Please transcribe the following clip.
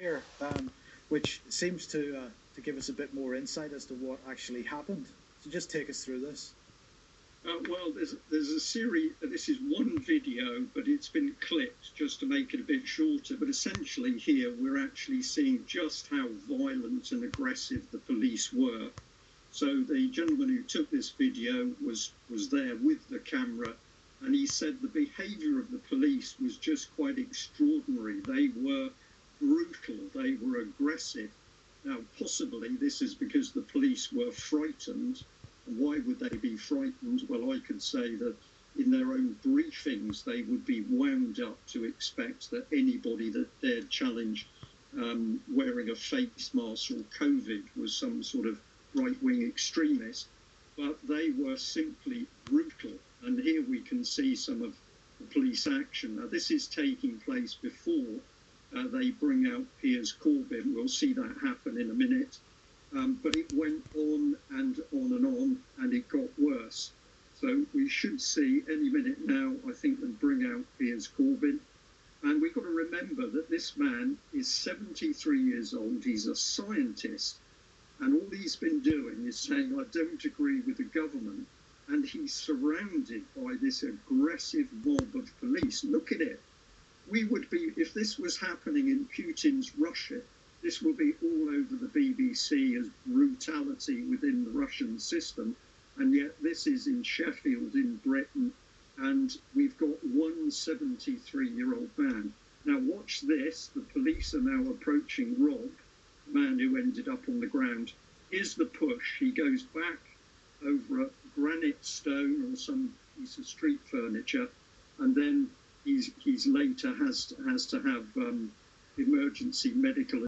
here, which seems to give us a bit more insight as to what actually happened. So just take us through this. Well, there's a series. This is one video, but it's been clipped just to make it a bit shorter. But essentially, here we're actually seeing just how violent and aggressive the police were. So the gentleman who took this video was there with the camera, and he said the behaviour of the police was just quite extraordinary. They were brutal. They were aggressive. Now, possibly this is because the police were frightened. Why would they be frightened? Well, I could say that in their own briefings, they would be wound up to expect that anybody that dared challenge wearing a face mask or COVID was some sort of right-wing extremist. But they were simply brutal. And here we can see some of the police action. Now, this is taking place before they bring out Piers Corbyn. We'll see that happen in a minute. But it went on and on, and it got worse. So we should see any minute now, I think, them bring out Piers Corbyn. And we've got to remember that this man is 73 years old. He's a scientist. And all he's been doing is saying, I don't agree with the government. And he's surrounded by this aggressive mob of police. Look at it. We would be, if this was happening in Putin's Russia, this will be all over the BBC as brutality within the Russian system. And yet this is in Sheffield in Britain, and we've got one 73-year-old man. Now watch this. The police are now approaching Rob, the man who ended up on the ground. Here's the push. He goes back over a granite stone or some piece of street furniture, and then he's later has to have emergency medical